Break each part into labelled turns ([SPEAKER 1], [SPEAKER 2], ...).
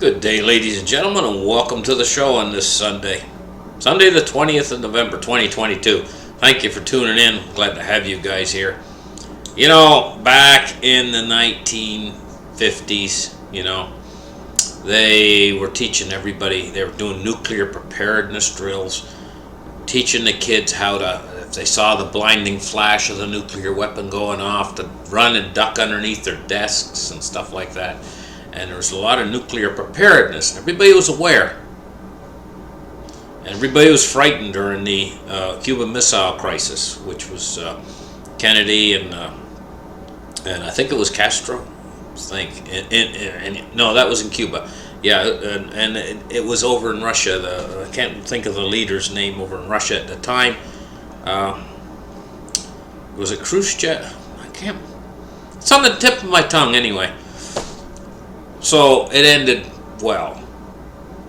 [SPEAKER 1] Good day, ladies and gentlemen, and welcome to the show on this Sunday the 20th of November 2022. Thank you for tuning in. Glad to have you guys here. You know, back in the 1950s, they were teaching everybody, they were doing nuclear preparedness drills, teaching the kids how to, if they saw the blinding flash of the nuclear weapon going off, to run and duck underneath their desks and stuff like that. And there was a lot of nuclear preparedness, and everybody was aware. And everybody was frightened during the Cuban Missile Crisis, which was Kennedy and I think it was Castro. No, that was in Cuba. Yeah, and it was over in Russia. I can't think of the leader's name over in Russia at the time. Was it Khrushchev? I can't. It's on the tip of my tongue anyway. So it ended well.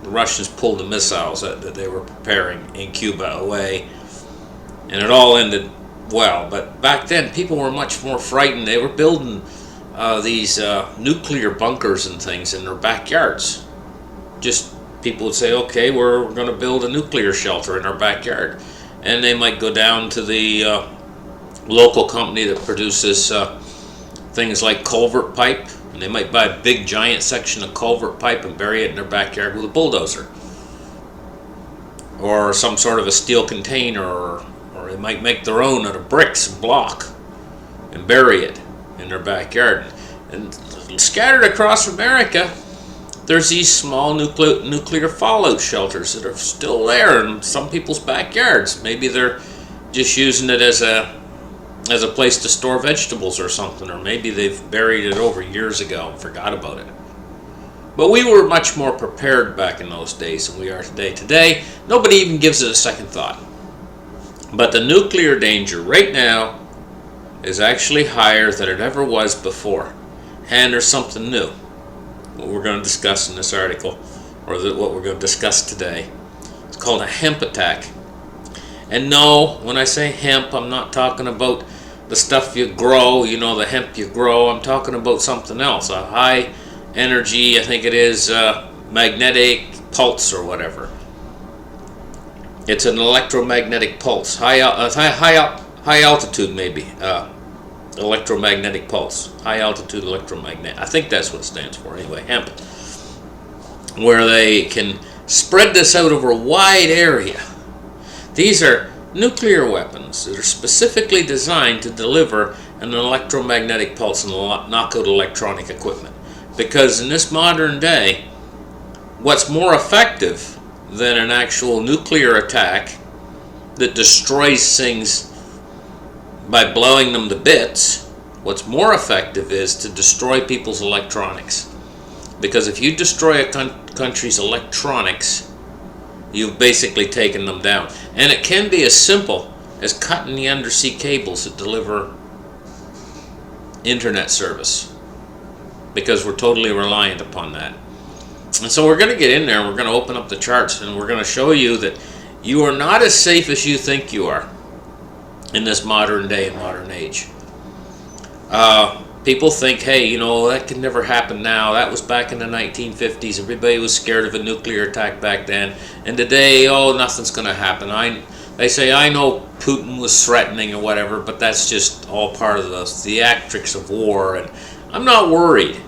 [SPEAKER 1] The Russians pulled the missiles that they were preparing in Cuba away, and it all ended well. But back then, people were much more frightened. They were building these nuclear bunkers and things in their backyards. Just people would say, okay, we're going to build a nuclear shelter in our backyard. And they might go down to the local company that produces things like culvert pipe, and they might buy a big giant section of culvert pipe and bury it in their backyard with a bulldozer. Or some sort of a steel container, or they might make their own out of bricks and block and bury it in their backyard. And scattered across America, there's these small nuclear fallout shelters that are still there in some people's backyards. Maybe they're just using it as a place to store vegetables or something, or maybe they've buried it over years ago and forgot about it. But we were much more prepared back in those days than we are today. Today, nobody even gives it a second thought. But the nuclear danger right now is actually higher than it ever was before. And there's something new, what we're going to discuss in this article, or what we're going to discuss today. It's called a hemp attack. And no, when I say hemp, I'm not talking about the stuff you grow, the hemp you grow. I'm talking about something else, a high energy, I think it is, magnetic pulse or whatever. It's an electromagnetic pulse, high altitude maybe, electromagnetic pulse, high altitude electromagnetic. I think that's what it stands for anyway, hemp. Where they can spread this out over a wide area. These are nuclear weapons that are specifically designed to deliver an electromagnetic pulse and knock out electronic equipment. Because in this modern day, what's more effective than an actual nuclear attack that destroys things by blowing them to bits, what's more effective is to destroy people's electronics. Because if you destroy a country's electronics, you've basically taken them down. And it can be as simple as cutting the undersea cables that deliver internet service, because we're totally reliant upon that. And so we're going to get in there, we're going to open up the charts, and we're going to show you that you are not as safe as you think you are in this modern day and modern age. People think, hey, that could never happen now. That was back in the 1950s. Everybody was scared of a nuclear attack back then. And today, nothing's going to happen. They say, I know Putin was threatening or whatever, but that's just all part of the theatrics of war. And I'm not worried.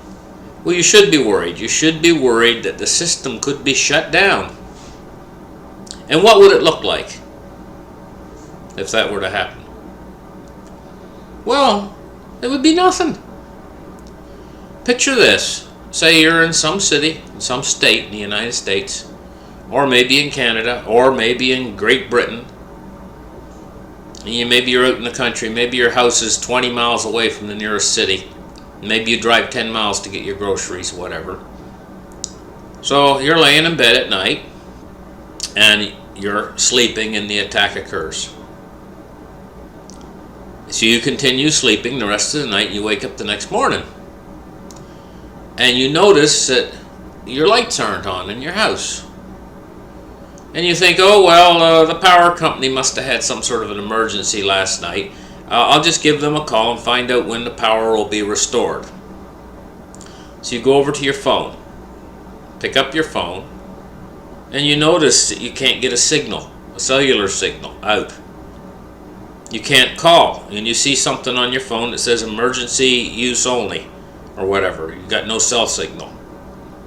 [SPEAKER 1] Well, you should be worried. You should be worried that the system could be shut down. And what would it look like if that were to happen? Well, it would be nothing. Picture this. Say you're in some city, in some state in the United States, or maybe in Canada, or maybe in Great Britain. And maybe you're out in the country. Maybe your house is 20 miles away from the nearest city. Maybe you drive 10 miles to get your groceries, whatever. So you're laying in bed at night, and you're sleeping, and the attack occurs. So you continue sleeping the rest of the night, and you wake up the next morning. And you notice that your lights aren't on in your house. And you think, oh, well, the power company must have had some sort of an emergency last night. I'll just give them a call and find out when the power will be restored. So you go over to your phone. pick up your phone, and you notice that you can't get a signal, a cellular signal out. You can't call, and you see something on your phone that says emergency use only, or whatever. You got no cell signal.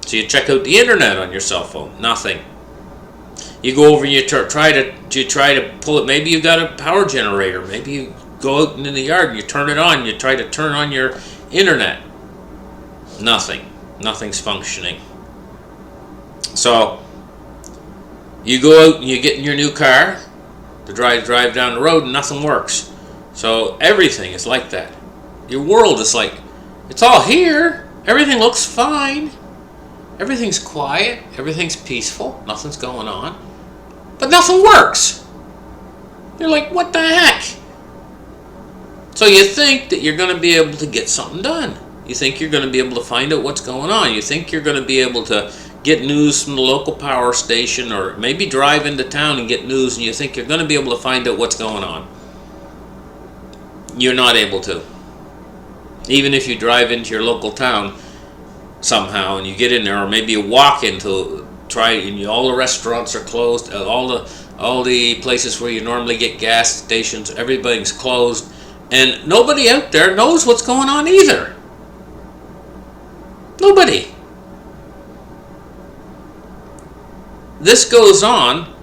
[SPEAKER 1] So you check out the internet on your cell phone. Nothing. You go over and you try to pull it. Maybe you got a power generator. Maybe you go out in the yard and you turn it on. You try to turn on your internet. Nothing. Nothing's functioning. So you go out and you get in your new car to drive down the road, and nothing works. So everything is like that. Your world is like, it's all here. Everything looks fine. Everything's quiet. Everything's peaceful. Nothing's going on. But nothing works. You're like, what the heck? So you think that you're going to be able to get something done. You think you're going to be able to find out what's going on. You think you're going to be able to get news from the local power station, or maybe drive into town and get news, and you think you're going to be able to find out what's going on. You're not able to. Even if you drive into your local town somehow and you get in there, or maybe you walk into all the restaurants are closed, all the places where you normally get gas stations, everything's closed, and nobody out there knows what's going on either. Nobody. This goes on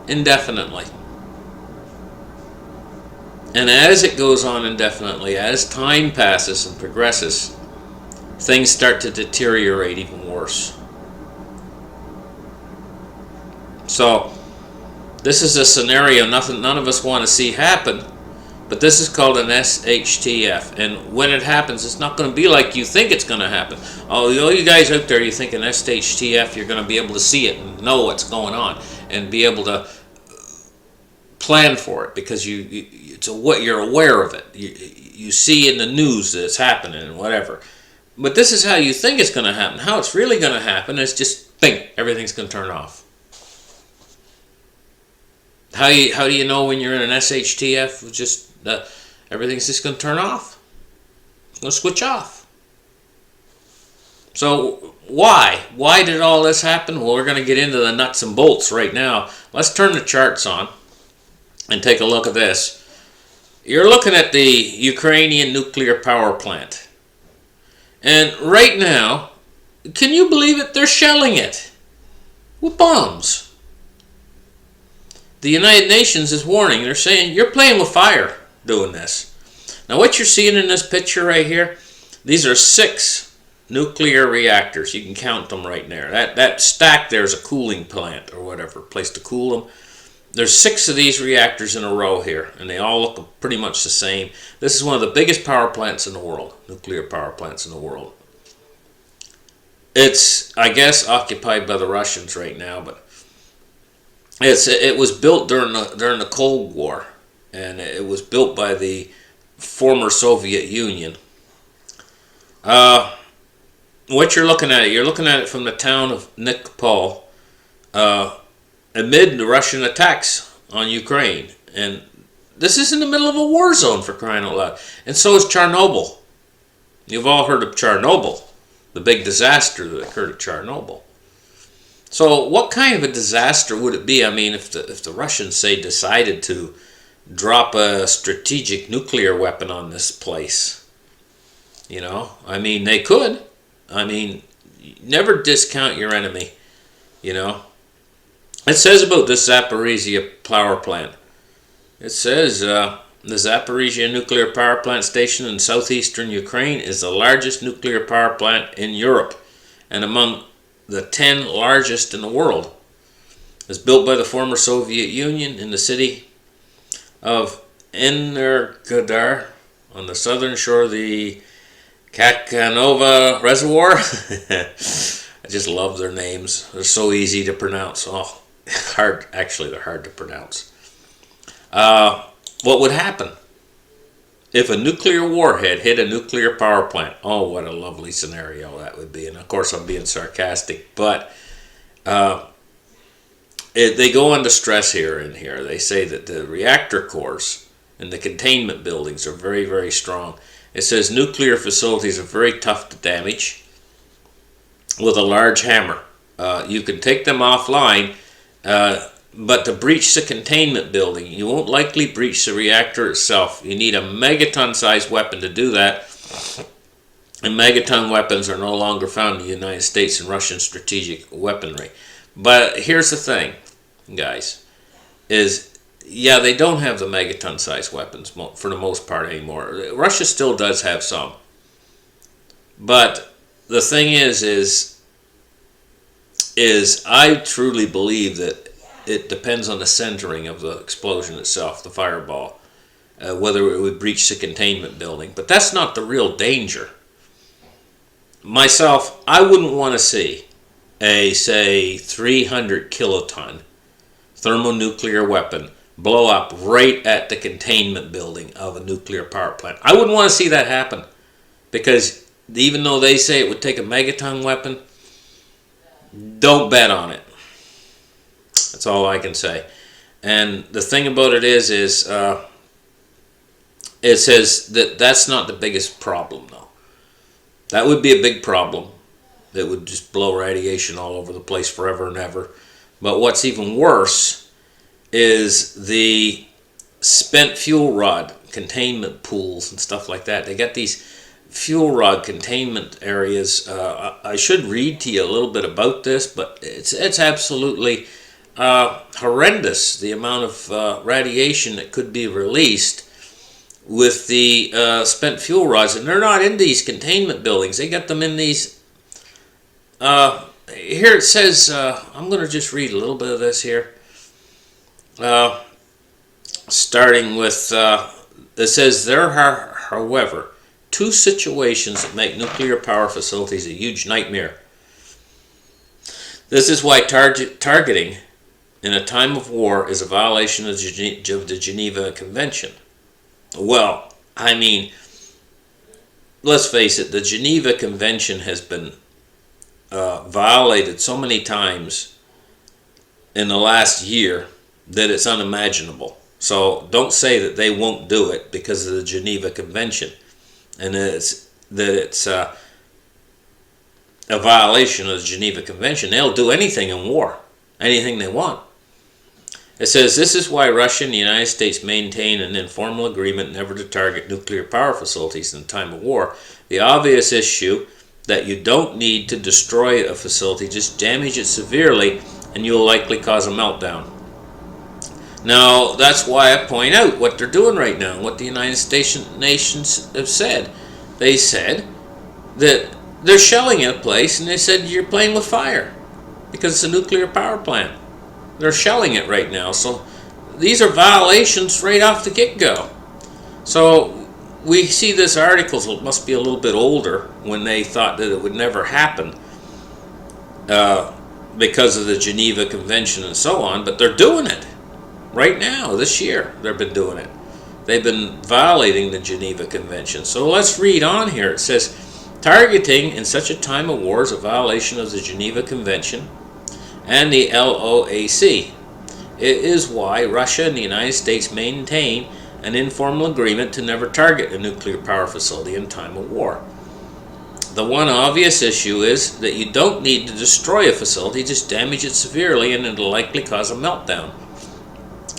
[SPEAKER 1] indefinitely. And as it goes on indefinitely, as time passes and progresses, things start to deteriorate even worse. So, this is a scenario none of us want to see happen, but this is called an SHTF. And when it happens, it's not going to be like you think it's going to happen. All you guys out there, you think an SHTF, you're going to be able to see it and know what's going on and be able to plan for it, because you're aware of it. You see in the news that it's happening and whatever. But this is how you think it's going to happen. How it's really going to happen is just, bing, everything's going to turn off. How do you know when you're in an SHTF? Just everything's just going to turn off. It's going to switch off. So why? Why did all this happen? Well, we're going to get into the nuts and bolts right now. Let's turn the charts on and take a look at this. You're looking at the Ukrainian nuclear power plant. And right now, can you believe it? They're shelling it with bombs. The United Nations is warning. They're saying, you're playing with fire doing this. Now what you're seeing in this picture right here, these are 6 nuclear reactors. You can count them right there. That stack there is a cooling plant or whatever, place to cool them. There's 6 of these reactors in a row here, and they all look pretty much the same. This is one of the biggest power plants in the world, nuclear power plants in the world. It's, I guess, occupied by the Russians right now, but it was built during the Cold War, and it was built by the former Soviet Union. What you're looking at it from the town of Nikopol, amid the Russian attacks on Ukraine. And this is in the middle of a war zone, for crying out loud. And so is Chernobyl. You've all heard of Chernobyl, the big disaster that occurred at Chernobyl. So what kind of a disaster would it be? I mean, if the Russians, say, decided to drop a strategic nuclear weapon on this place, you know? I mean, they could. I mean, never discount your enemy, you know? It says about this Zaporizhia power plant. It says the Zaporizhia nuclear power plant station in southeastern Ukraine is the largest nuclear power plant in Europe and among the 10 largest in the world. It was built by the former Soviet Union in the city of Energodar on the southern shore of the Kakhanova Reservoir. I just love their names. They're so easy to pronounce. Oh, hard. Actually, they're hard to pronounce. What would happen if a nuclear warhead hit a nuclear power plant? Oh, what a lovely scenario that would be. And of course, I'm being sarcastic, but they go into stress here and here. They say that the reactor cores and the containment buildings are very, very strong. It says nuclear facilities are very tough to damage. with a large hammer. You can take them offline, but to breach the containment building, you won't likely breach the reactor itself. You need a megaton-sized weapon to do that. And megaton weapons are no longer found in the United States and Russian strategic weaponry. But here's the thing, guys, is yeah, they don't have the megaton-sized weapons for the most part anymore. Russia still does have some. But the thing is I truly believe that it depends on the centering of the explosion itself, the fireball, whether it would breach the containment building. But that's not the real danger. Myself, I wouldn't want to see a, say, 300 kiloton thermonuclear weapon blow up right at the containment building of a nuclear power plant. I wouldn't want to see that happen, because even though they say it would take a megaton weapon, don't bet on it. That's all I can say. And the thing about it is it says that that's not the biggest problem, though. That would be a big problem. That would just blow radiation all over the place forever and ever. But what's even worse is the spent fuel rod containment pools and stuff like that. They got these fuel rod containment areas. I should read to you a little bit about this, but it's absolutely horrendous, the amount of radiation that could be released with the spent fuel rods. And they're not in these containment buildings. They got them in these... here it says, I'm going to just read a little bit of this here. Starting with, it says, there are, however, two situations that make nuclear power facilities a huge nightmare. This is why targeting in a time of war is a violation of the Geneva Convention. Well, I mean, let's face it, the Geneva Convention has been violated so many times in the last year that it's unimaginable. So don't say that they won't do it because of the Geneva Convention, and it's a violation of the Geneva Convention. They'll do anything in war, anything they want. It says, this is why Russia and the United States maintain an informal agreement never to target nuclear power facilities in time of war. The obvious issue that you don't need to destroy a facility, just damage it severely and you'll likely cause a meltdown. Now, that's why I point out what they're doing right now, what the United Nations have said. They said that they're shelling a place, and they said you're playing with fire because it's a nuclear power plant. They're shelling it right now. So these are violations right off the get-go. So we see this article, so it must be a little bit older, when they thought that it would never happen because of the Geneva Convention and so on, but they're doing it right now, this year. They've been doing it. They've been violating the Geneva Convention. So let's read on here. It says, targeting in such a time of war is a violation of the Geneva Convention and the LOAC. It is why Russia and the United States maintain an informal agreement to never target a nuclear power facility in time of war. The one obvious issue is that you don't need to destroy a facility, just damage it severely and it'll likely cause a meltdown.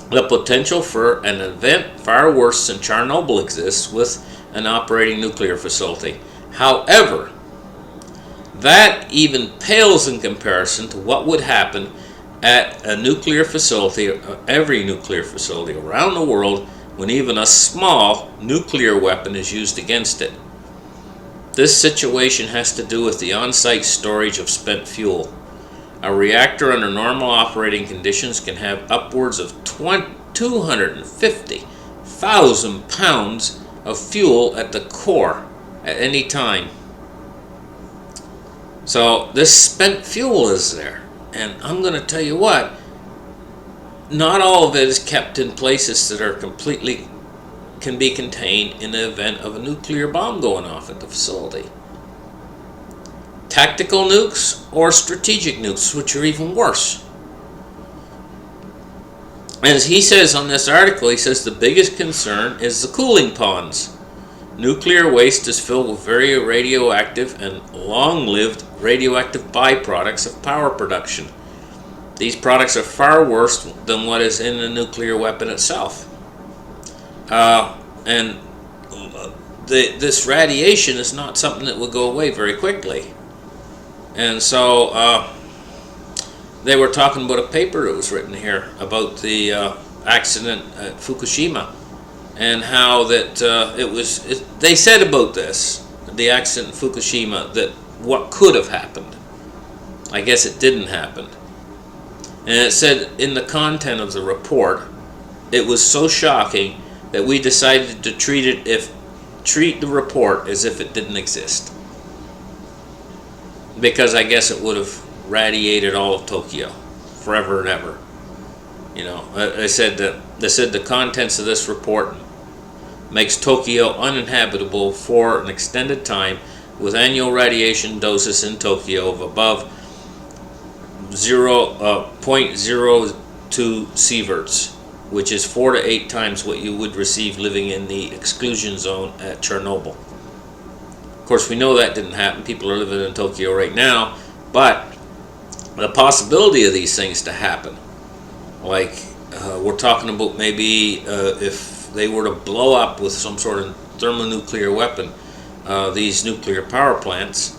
[SPEAKER 1] The potential for an event far worse than Chernobyl exists with an operating nuclear facility. However, that even pales in comparison to what would happen at a nuclear facility, every nuclear facility around the world, when even a small nuclear weapon is used against it. This situation has to do with the on-site storage of spent fuel. A reactor under normal operating conditions can have upwards of 250,000 pounds of fuel at the core at any time. So this spent fuel is there, and I'm going to tell you what, not all of it is kept in places that are completely can be contained in the event of a nuclear bomb going off at the facility. Tactical nukes or strategic nukes, which are even worse. As he says on this article, he says the biggest concern is the cooling ponds. Nuclear waste is filled with very radioactive and long-lived radioactive byproducts of power production. These products are far worse than what is in the nuclear weapon itself. And this radiation is not something that will go away very quickly. And so they were talking about a paper that was written here about the accident at Fukushima, and how that they said about this, the accident in Fukushima, that what could have happened. I guess it didn't happen. And it said in the content of the report, it was so shocking that we decided to treat the report as if it didn't exist. Because I guess it would have radiated all of Tokyo forever and ever. You know, they said the contents of this report makes Tokyo uninhabitable for an extended time, with annual radiation doses in Tokyo of above 0.02 sieverts, which is 4 to 8 times what you would receive living in the exclusion zone at Chernobyl. Of course, we know that didn't happen. People are living in Tokyo right now, but the possibility of these things to happen, like we're talking about maybe if they were to blow up with some sort of thermonuclear weapon, these nuclear power plants,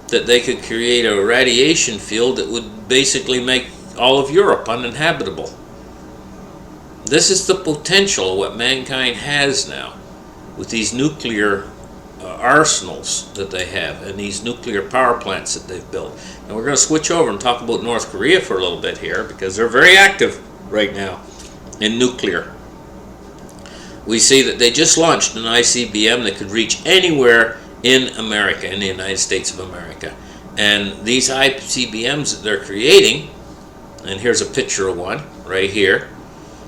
[SPEAKER 1] that they could create a radiation field that would basically make all of Europe uninhabitable. This is the potential of what mankind has now with these nuclear arsenals that they have and these nuclear power plants that they've built. And we're going to switch over and talk about North Korea for a little bit here, because they're very active right now in nuclear. We see that they just launched an ICBM that could reach anywhere in America, in the United States of America. And these ICBMs that they're creating, and here's a picture of one right here.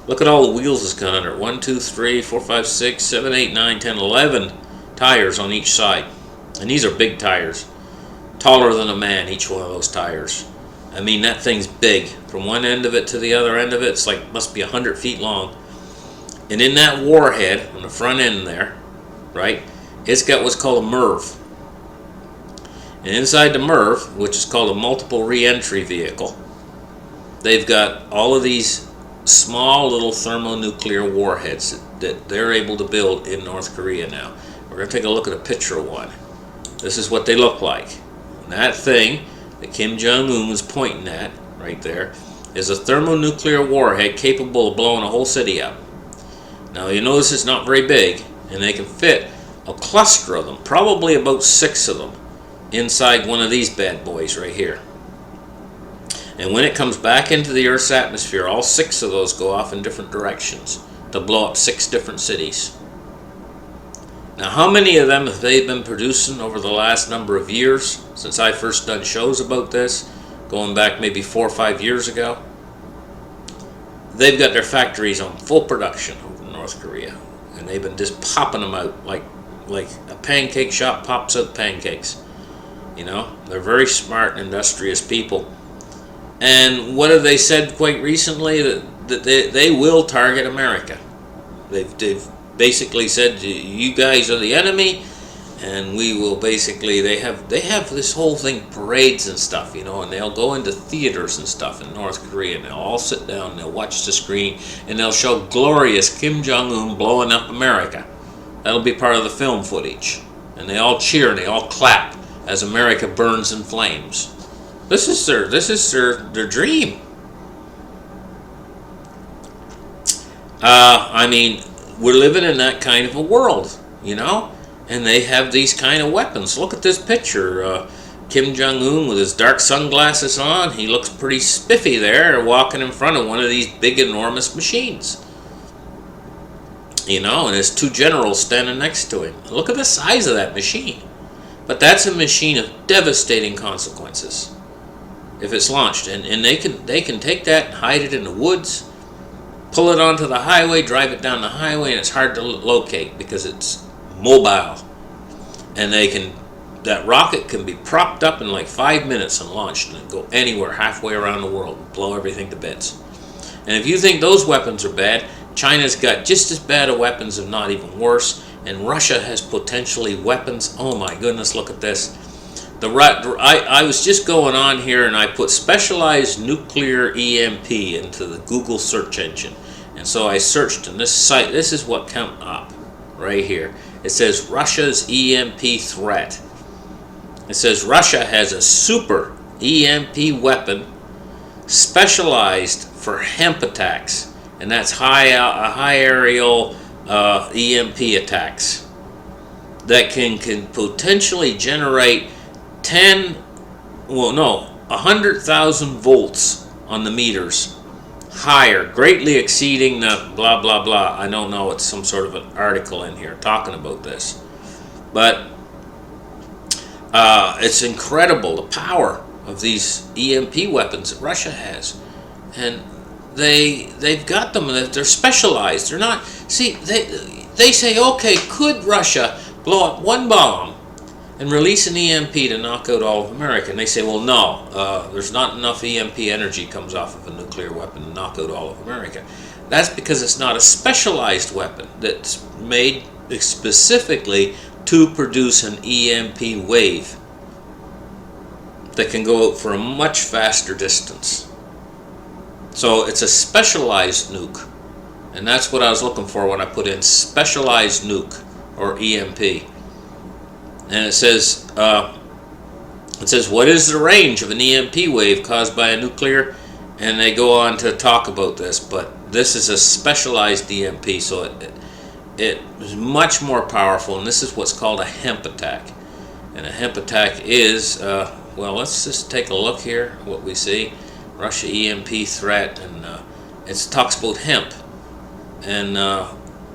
[SPEAKER 1] Look at all the wheels that's got under it. 1, 2, 3, 4, 5, 6, 7, 8, 9, 10, 11 tires on each side. And these are big tires. Taller than a man, each one of those tires. I mean, that thing's big. From one end of it to the other end of it, it's like, must be 100 feet long. And in that warhead, on the front end there, right, it's got what's called a MIRV. And inside the MIRV, which is called a multiple re-entry vehicle, they've got all of these small little thermonuclear warheads that they're able to build in North Korea now. We're going to take a look at a picture of one. This is what they look like. And that thing that Kim Jong-un was pointing at, right there, is a thermonuclear warhead capable of blowing a whole city up. Now you notice it's not very big, and they can fit a cluster of them, probably about 6 of them, inside one of these bad boys right here. And when it comes back into the Earth's atmosphere, all 6 of those go off in different directions to blow up 6 different cities. Now, how many of them have they been producing over the last number of years, since I first done shows about this, going back maybe 4 or 5 years ago? They've got their factories on full production over in North Korea, and they've been just popping them out like a pancake shop pops out pancakes. You know, they're very smart and industrious people. And what have they said quite recently? That they will target America. They've basically said, you guys are the enemy, and we will basically, they have this whole thing, parades and stuff, you know, and they'll go into theaters and stuff in North Korea, and they'll all sit down and they'll watch the screen, and they'll show glorious Kim Jong-un blowing up America. That'll be part of the film footage. And they all cheer and they all clap as America burns in flames. This is their dream. I mean, we're living in that kind of a world, you know? And they have these kind of weapons. Look at this picture. Kim Jong-un with his dark sunglasses on. He looks pretty spiffy there, walking in front of one of these big, enormous machines. You know, and his 2 generals standing next to him. Look at the size of that machine. But that's a machine of devastating consequences if it's launched. And they can take that and hide it in the woods, pull it onto the highway, drive it down the highway, and it's hard to locate because it's mobile. And that rocket can be propped up in like 5 minutes and launched and go anywhere halfway around the world and blow everything to bits. And if you think those weapons are bad, China's got just as bad of weapons, if not even worse, and Russia has potentially weapons. Oh my goodness, look at this. I was just going on here and I put specialized nuclear EMP into the Google search engine. And so I searched on this site. This is what came up right here. It says Russia's EMP threat. It says Russia has a super EMP weapon specialized for hemp attacks. And that's high aerial EMP attacks that can potentially generate 100,000 volts on the meters higher, greatly exceeding the blah blah blah. I don't know, it's some sort of an article in here talking about this, but it's incredible the power of these EMP weapons that Russia has, and they've got them. They're specialized. They're not. See, they say, okay, could Russia blow up one bomb and release an EMP to knock out all of America? And they say, well, no, there's not enough EMP energy comes off of a nuclear weapon to knock out all of America. That's because it's not a specialized weapon that's made specifically to produce an EMP wave that can go out for a much faster distance. So it's a specialized nuke, and that's what I was looking for when I put in specialized nuke or EMP. And it says, what is the range of an EMP wave caused by a nuclear? And they go on to talk about this, but this is a specialized EMP, so it is much more powerful, and this is what's called a hemp attack. And a hemp attack is, well, let's just take a look here, what we see. Russia EMP threat, and it talks about hemp. And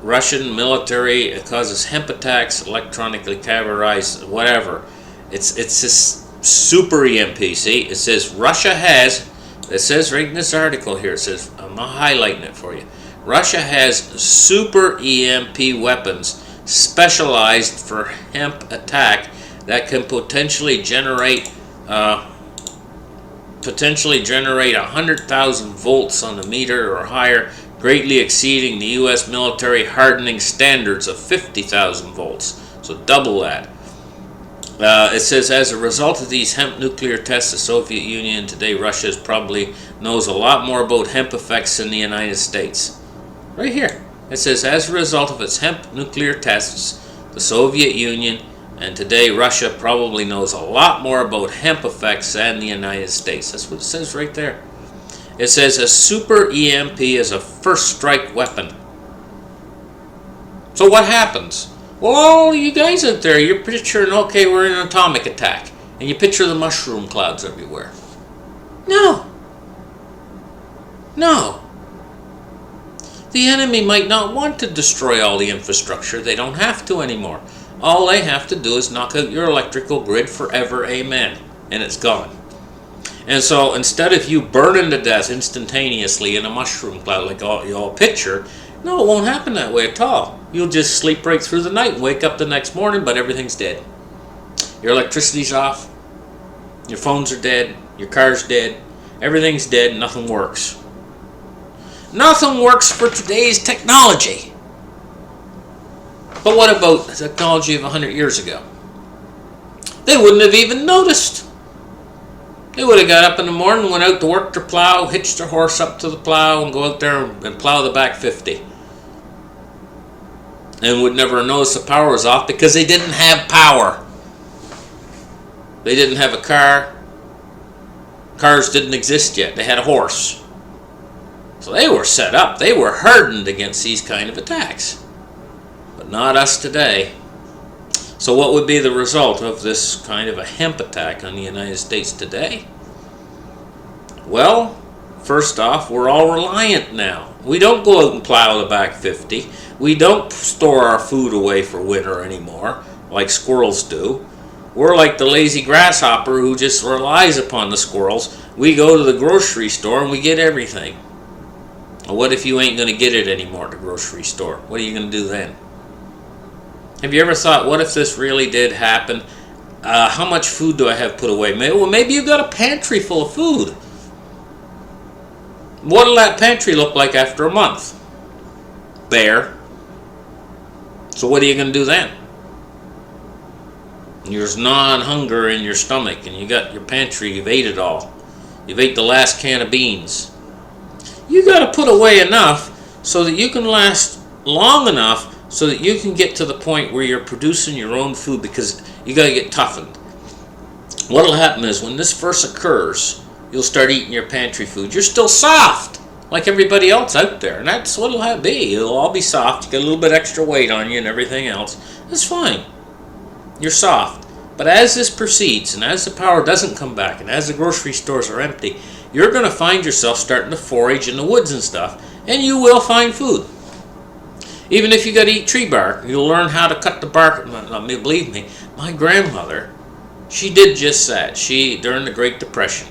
[SPEAKER 1] Russian military, it causes hemp attacks, electronically categorized, whatever. It's this super EMP. See, it says Russia has. It says right in this article here. It says, I'm highlighting it for you. Russia has super EMP weapons specialized for hemp attack that can potentially generate 100,000 volts on the meter or higher, greatly exceeding the U.S. military hardening standards of 50,000 volts. So double that. It says, as a result of these hemp nuclear tests, the Soviet Union, today Russia probably knows a lot more about hemp effects than the United States. Right here. It says, as a result of its hemp nuclear tests, the Soviet Union, and today Russia probably knows a lot more about hemp effects than the United States. That's what it says right there. It says a super EMP is a first strike weapon. So what happens? Well, all you guys out there, you're picturing, okay, we're in an atomic attack. And you picture the mushroom clouds everywhere. No. No. The enemy might not want to destroy all the infrastructure. They don't have to anymore. All they have to do is knock out your electrical grid forever, amen. And it's gone. And so instead of you burning to death instantaneously in a mushroom cloud like you all picture, no, it won't happen that way at all. You'll just sleep right through the night and wake up the next morning, but everything's dead. Your electricity's off, your phones are dead, your car's dead, everything's dead, nothing works. Nothing works for today's technology. But what about the technology of 100 years ago? They wouldn't have even noticed. They would have got up in the morning, went out to work their plow, hitched their horse up to the plow, and go out there and plow the back 50. And would never notice the power was off because they didn't have power. They didn't have a car. Cars didn't exist yet. They had a horse. So they were set up. They were hardened against these kind of attacks. But not us today. So what would be the result of this kind of a hemp attack on the United States today? Well, first off, we're all reliant now. We don't go out and plow the back 50. We don't store our food away for winter anymore, like squirrels do. We're like the lazy grasshopper who just relies upon the squirrels. We go to the grocery store and we get everything. Well, what if you ain't going to get it anymore at the grocery store? What are you going to do then? Have you ever thought, what if this really did happen? How much food do I have put away? Maybe you've got a pantry full of food. What'll that pantry look like after a month? Bare. So what are you going to do then? There's gnawing hunger in your stomach, and you got your pantry, you've ate it all. You've ate the last can of beans. You got to put away enough so that you can last long enough so that you can get to the point where you're producing your own food, because you got to get toughened. What'll happen is when this first occurs, you'll start eating your pantry food. You're still soft, like everybody else out there, and that's what'll be. You'll all be soft. You got a little bit extra weight on you and everything else. That's fine. You're soft. But as this proceeds, and as the power doesn't come back, and as the grocery stores are empty, you're going to find yourself starting to forage in the woods and stuff, and you will find food. Even if you got to eat tree bark, you'll learn how to cut the bark. Believe me, my grandmother, she did just that. During the Great Depression,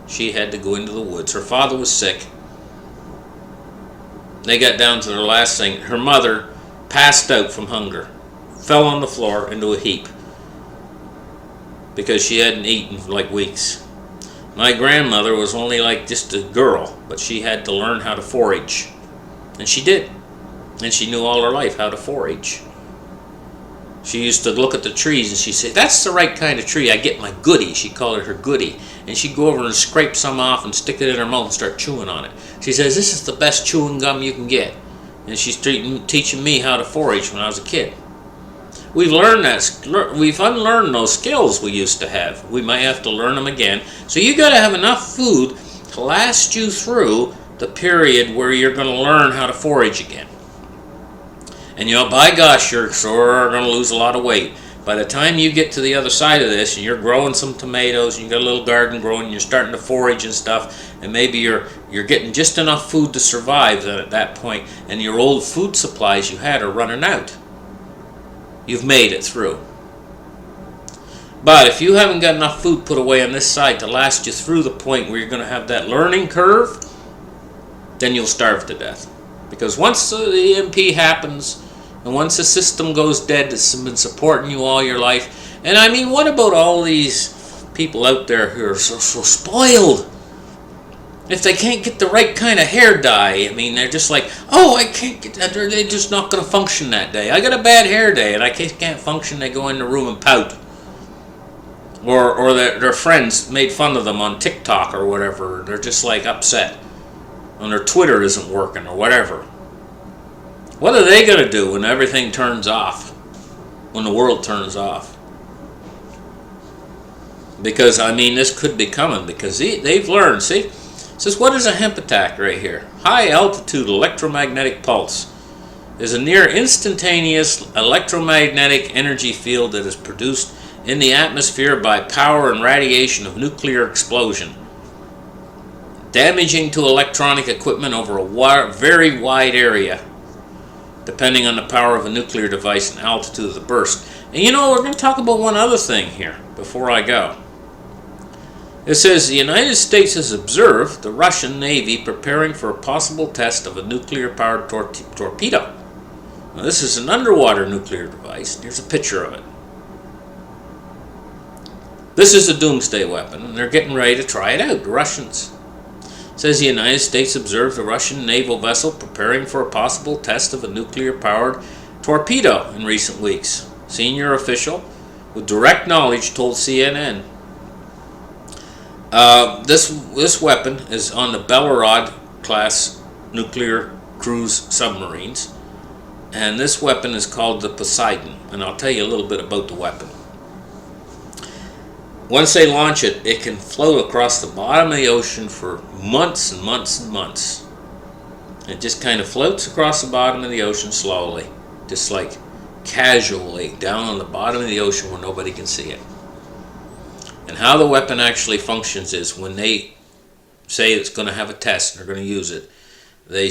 [SPEAKER 1] she had to go into the woods. Her father was sick. They got down to their last thing. Her mother passed out from hunger, fell on the floor into a heap because she hadn't eaten for like weeks. My grandmother was only like just a girl, but she had to learn how to forage, and she did. And she knew all her life how to forage. She used to look at the trees and she'd say, "That's the right kind of tree. I get my goodie." She called it her goodie. And she'd go over and scrape some off and stick it in her mouth and start chewing on it. She says, "This is the best chewing gum you can get." And she's teaching me how to forage when I was a kid. We've learned that. We've unlearned those skills we used to have. We might have to learn them again. So you got to have enough food to last you through the period where you're going to learn how to forage again. And by gosh, you're sure going to lose a lot of weight. By the time you get to the other side of this, and you're growing some tomatoes, and you got a little garden growing, and you're starting to forage and stuff, and maybe you're getting just enough food to survive at that point, and your old food supplies you had are running out. You've made it through. But if you haven't got enough food put away on this side to last you through the point where you're going to have that learning curve, then you'll starve to death. Because once the EMP happens, and once the system goes dead that's been supporting you all your life, and I mean, what about all these people out there who are so spoiled? If they can't get the right kind of hair dye, I mean, they're just like, "Oh, I can't get that." They're just not going to function that day. I got a bad hair day, and I can't function. They go in the room and pout. Or their friends made fun of them on TikTok or whatever. They're just like upset. And their Twitter isn't working or whatever. What are they going to do when everything turns off? When the world turns off? Because, I mean, this could be coming. Because they've learned. See? It says, what is a hemp attack right here? High altitude electromagnetic pulse is a near instantaneous electromagnetic energy field that is produced in the atmosphere by power and radiation of nuclear explosion, damaging to electronic equipment over a very wide area, depending on the power of a nuclear device and altitude of the burst. And you know, we're going to talk about one other thing here before I go. It says the United States has observed the Russian Navy preparing for a possible test of a nuclear-powered torpedo. Now, this is an underwater nuclear device. Here's a picture of it. This is a doomsday weapon, and they're getting ready to try it out, the Russians. It says the United States observed a Russian naval vessel preparing for a possible test of a nuclear-powered torpedo in recent weeks. Senior official with direct knowledge told CNN. This weapon is on the Belgorod-class nuclear cruise submarines, and this weapon is called the Poseidon, and I'll tell you a little bit about the weapon. Once they launch it, it can float across the bottom of the ocean for months and months and months. It just kind of floats across the bottom of the ocean slowly, just like casually down on the bottom of the ocean where nobody can see it. And how the weapon actually functions is when they say it's going to have a test and they're going to use it, they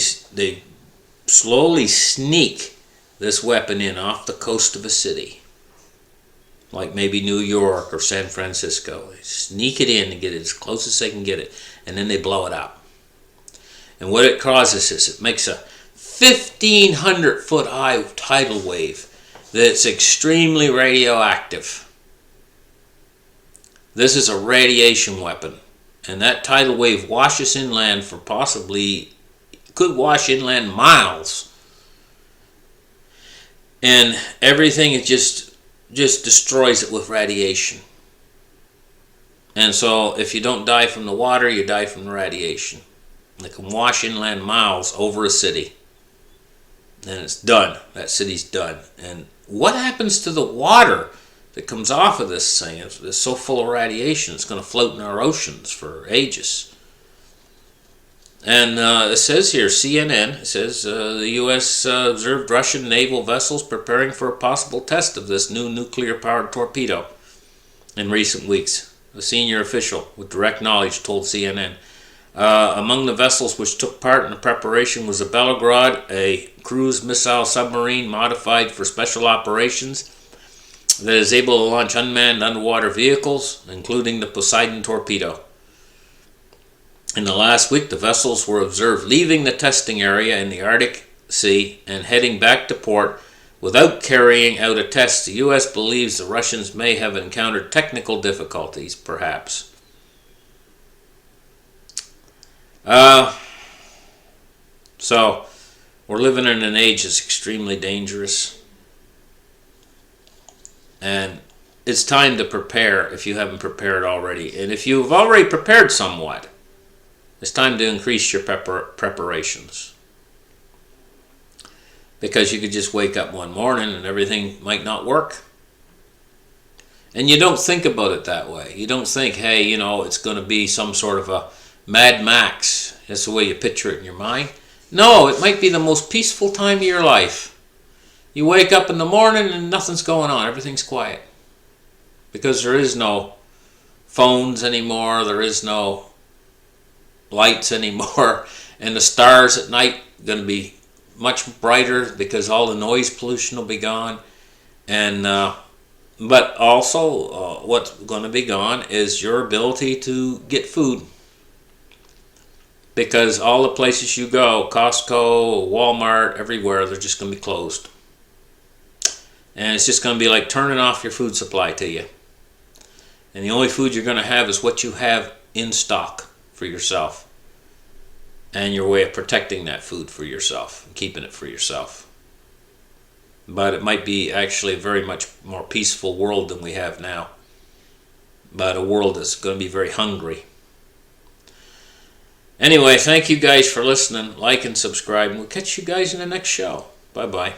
[SPEAKER 1] slowly sneak this weapon in off the coast of a city, like maybe New York or San Francisco. They sneak it in and get it as close as they can get it, and then they blow it up. And what it causes is it makes a 1,500-foot high tidal wave that's extremely radioactive. This is a radiation weapon, and that tidal wave washes inland for could wash inland miles. and everything it just destroys it with radiation. And so if you don't die from the water, you die from the radiation. They can wash inland miles over a city, and it's done. That city's done. And what happens to the water that comes off of this thing? It's so full of radiation, it's going to float in our oceans for ages. And it says here, CNN, it says the U.S. observed Russian naval vessels preparing for a possible test of this new nuclear-powered torpedo in recent weeks. A senior official with direct knowledge told CNN. Among the vessels which took part in the preparation was the Belgorod, a cruise missile submarine modified for special operations that is able to launch unmanned underwater vehicles, including the Poseidon torpedo. In the last week, the vessels were observed leaving the testing area in the Arctic Sea and heading back to port without carrying out a test. The U.S. believes the Russians may have encountered technical difficulties, perhaps. So, we're living in an age that's extremely dangerous. And it's time to prepare if you haven't prepared already. And if you've already prepared somewhat, it's time to increase your preparations. Because you could just wake up one morning and everything might not work. And you don't think about it that way. You don't think, hey, you know, it's going to be some sort of a Mad Max. That's the way you picture it in your mind. No, it might be the most peaceful time of your life. You wake up in the morning and nothing's going on. Everything's quiet. Because there is no phones anymore. There is no lights anymore. And the stars at night are going to be much brighter because all the noise pollution will be gone. And but also what's going to be gone is your ability to get food. Because all the places you go, Costco, Walmart, everywhere, they're just going to be closed. And it's just going to be like turning off your food supply to you. And the only food you're going to have is what you have in stock for yourself. And your way of protecting that food for yourself, and keeping it for yourself. But it might be actually a very much more peaceful world than we have now. But a world that's going to be very hungry. Anyway, thank you guys for listening. Like and subscribe, and we'll catch you guys in the next show. Bye-bye.